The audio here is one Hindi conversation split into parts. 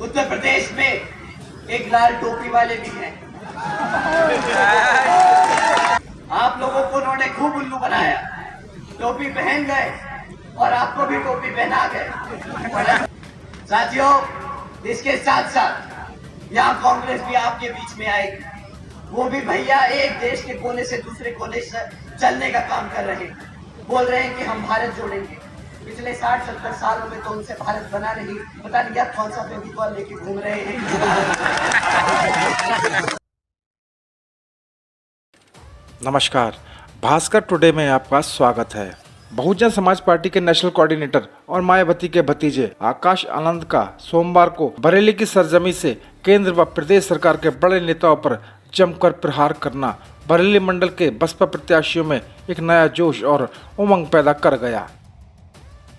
उत्तर प्रदेश में एक लाल टोपी वाले भी हैं। आप लोगों को उन्होंने खूब उल्लू बनाया, टोपी पहन गए और आपको भी टोपी पहना गए। साथियों, इसके साथ साथ यहाँ कांग्रेस भी आपके बीच में आएगी। वो भी भैया एक देश के कोने से दूसरे कोने से चलने का काम कर रहे हैं। बोल रहे हैं कि हम भारत जोड़ेंगे। पिछले 60-70 सालों में तो उनसे भारत बना नहीं, पता नहीं आप कौन सा फेविकॉल लेके घूम रहे हैं। नमस्कार, भास्कर टुडे में आपका स्वागत है। बहुजन समाज पार्टी के नेशनल कोऑर्डिनेटर और मायावती के भतीजे आकाश आनंद का सोमवार को बरेली की सरजमी से केंद्र व प्रदेश सरकार के बड़े नेताओं पर जमकर प्रहार करना बरेली मंडल के बसपा प्रत्याशियों में एक नया जोश और उमंग पैदा कर गया।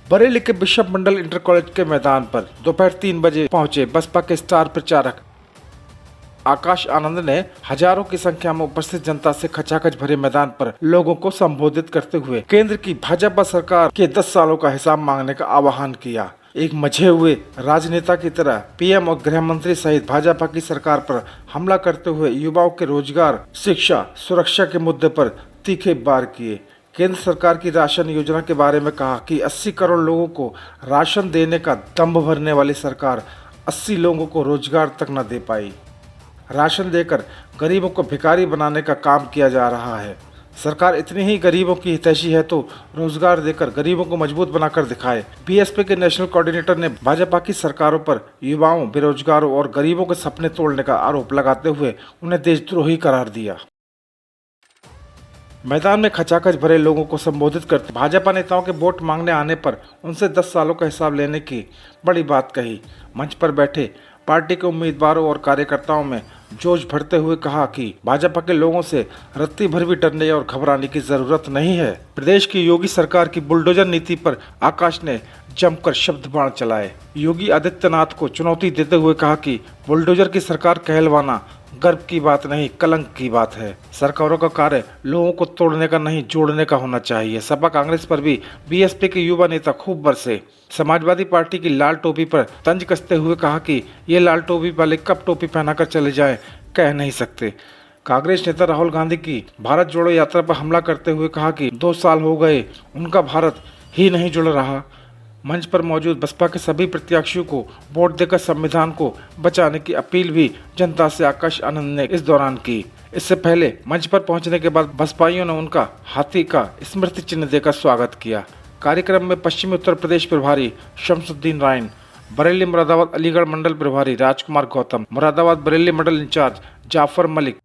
बरेली के बिशप मंडल इंटर कॉलेज के मैदान पर दोपहर 3 बजे पहुंचे बसपा के स्टार प्रचारक आकाश आनंद ने हजारों की संख्या में उपस्थित जनता से खचाखच भरे मैदान पर लोगों को संबोधित करते हुए केंद्र की भाजपा सरकार के 10 सालों का हिसाब मांगने का आह्वान किया। एक मझे हुए राजनेता की तरह पीएम और गृह मंत्री सहित भाजपा की सरकार पर हमला करते हुए युवाओं के रोजगार, शिक्षा, सुरक्षा के मुद्दे पर तीखे वार किए। केंद्र सरकार की राशन योजना के बारे में कहा कि 80 करोड़ लोगों को राशन देने का दम्भ भरने वाली सरकार 80 लोगों को रोजगार तक न दे पाई। राशन देकर गरीबों को भिखारी बनाने का काम किया जा रहा है। सरकार इतनी ही गरीबों की हितैषी है तो रोजगार देकर गरीबों को मजबूत बनाकर दिखाए। बीएसपी के नेशनल कोऑर्डिनेटर ने भाजपा की सरकारों पर युवाओं, बेरोजगारों और गरीबों के सपने तोड़ने का आरोप लगाते हुए उन्हें देशद्रोही करार दिया। मैदान में खचाखच भरे लोगों को संबोधित करते भाजपा नेताओं के वोट मांगने आने पर उनसे 10 सालों का हिसाब लेने की बड़ी बात कही। मंच पर बैठे पार्टी के उम्मीदवारों और कार्यकर्ताओं में जोश भरते हुए कहा कि भाजपा के लोगों से रत्ती भर भी डरने और घबराने की जरूरत नहीं है। प्रदेश की योगी सरकार की बुलडोजर नीति पर आकाश ने जमकर शब्द बाण चलाए। योगी आदित्यनाथ को चुनौती देते हुए कहा कि बुलडोजर की सरकार कहलवाना गर्व की बात नहीं, कलंक की बात है। सरकारों का कार्य लोगों को तोड़ने का नहीं, जोड़ने का होना चाहिए। सपा कांग्रेस पर भी बीएसपी के युवा नेता खूब बरसे। समाजवादी पार्टी की लाल टोपी पर तंज कसते हुए कहा कि ये लाल टोपी वाले कब टोपी पहनाकर चले जाएं, कह नहीं सकते। कांग्रेस नेता राहुल गांधी की भारत जोड़ो यात्रा पर हमला करते हुए कहा कि 2 साल हो गए उनका भारत ही नहीं जुड़ रहा। मंच पर मौजूद बसपा के सभी प्रत्याशियों को वोट देकर संविधान को बचाने की अपील भी जनता से आकाश आनंद ने इस दौरान की। इससे पहले मंच पर पहुंचने के बाद बसपाइयों ने उनका हाथी का स्मृति चिन्ह देकर स्वागत किया। कार्यक्रम में पश्चिमी उत्तर प्रदेश प्रभारी शमसुद्दीन रायन, बरेली मुरादाबाद अलीगढ़ मंडल प्रभारी राजकुमार गौतम, मुरादाबाद बरेली मंडल इंचार्ज जाफर मलिक,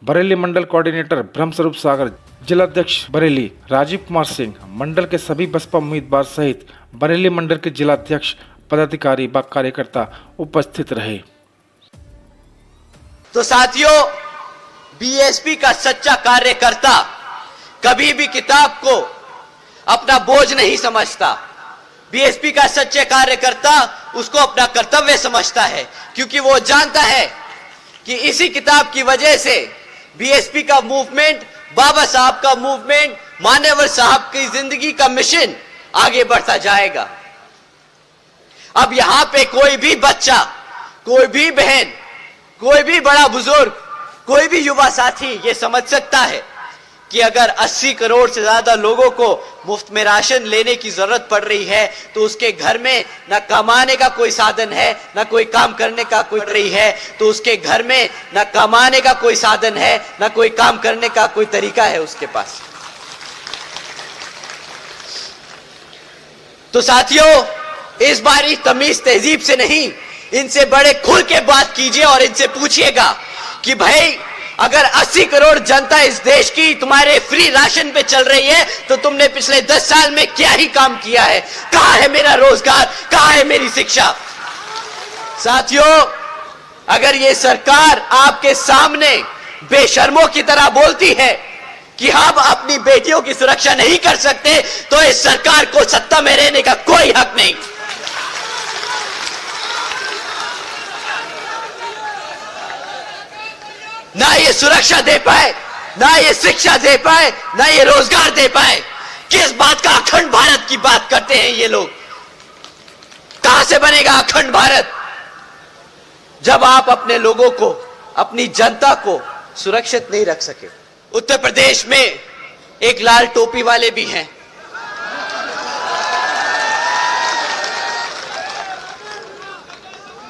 बरेली मंडल कोऑर्डिनेटर ब्रह्मस्वरूप सागर, जिलाध्यक्ष बरेली राजीव कुमार सिंह, मंडल के सभी बसपा उम्मीदवार सहित बरेली मंडल के जिलाध्यक्ष, पदाधिकारी व कार्यकर्ता उपस्थित रहे। तो साथियों, बीएसपी का सच्चा कार्यकर्ता कभी भी किताब को अपना बोझ नहीं समझता। बीएसपी का सच्चे कार्यकर्ता उसको अपना कर्तव्य समझता है, क्योंकि वो जानता है कि इसी किताब की वजह से बीएसपी का मूवमेंट, बाबा साहब का मूवमेंट, मान्यवर साहब की जिंदगी का मिशन आगे बढ़ता जाएगा। अब यहां पे कोई भी बच्चा, कोई भी बहन, कोई भी बड़ा बुजुर्ग, कोई भी युवा साथी ये समझ सकता है कि अगर 80 करोड़ से ज्यादा लोगों को मुफ्त में राशन लेने की जरूरत पड़ रही है तो उसके घर में न कमाने का कोई साधन है, न कोई काम करने का कोई रही है तो उसके घर में न कमाने का कोई साधन है, न कोई काम करने का कोई तरीका है उसके पास। तो साथियों, इस बारी तमीज तहजीब से नहीं, इनसे बड़े खुल के बात कीजिए और इनसे पूछिएगा कि भाई अगर 80 करोड़ जनता इस देश की तुम्हारे फ्री राशन पे चल रही है तो तुमने पिछले 10 साल में क्या ही काम किया है? कहां है मेरा रोजगार, कहां है मेरी शिक्षा? साथियों, अगर ये सरकार आपके सामने बेशर्मों की तरह बोलती है कि हम अपनी बेटियों की सुरक्षा नहीं कर सकते तो इस सरकार को सत्ता में रहने का कोई हक नहीं। ना ये सुरक्षा दे पाए, ना ये शिक्षा दे पाए, ना ये रोजगार दे पाए। किस बात का अखंड भारत की बात करते हैं ये लोग? कहां से बनेगा अखंड भारत? जब आप अपने लोगों को, अपनी जनता को सुरक्षित नहीं रख सके। उत्तर प्रदेश में एक लाल टोपी वाले भी हैं।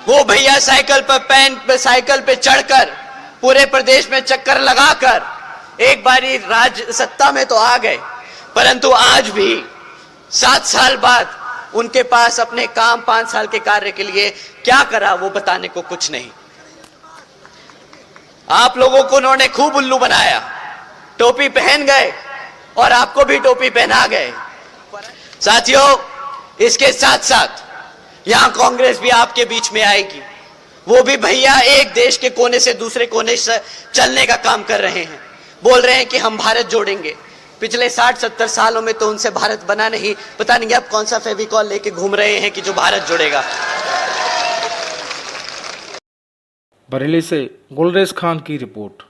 वो भैया साइकिल पे चढ़कर पूरे प्रदेश में चक्कर लगाकर एक बारी राज सत्ता में तो आ गए, परंतु आज भी 7 साल बाद उनके पास अपने काम 5 साल के कार्य के लिए क्या करा वो बताने को कुछ नहीं। आप लोगों को उन्होंने खूब उल्लू बनाया, टोपी पहन गए और आपको भी टोपी पहना गए। साथियों, इसके साथ साथ यहां कांग्रेस भी आपके बीच में आएगी। वो भी भैया एक देश के कोने से दूसरे कोने से चलने का काम कर रहे हैं। बोल रहे हैं कि हम भारत जोड़ेंगे। पिछले 60-70 सालों में तो उनसे भारत बना नहीं, पता नहीं अब कौन सा फेविकॉल लेके घूम रहे हैं कि जो भारत जोड़ेगा। बरेली से गुलरेज खान की रिपोर्ट।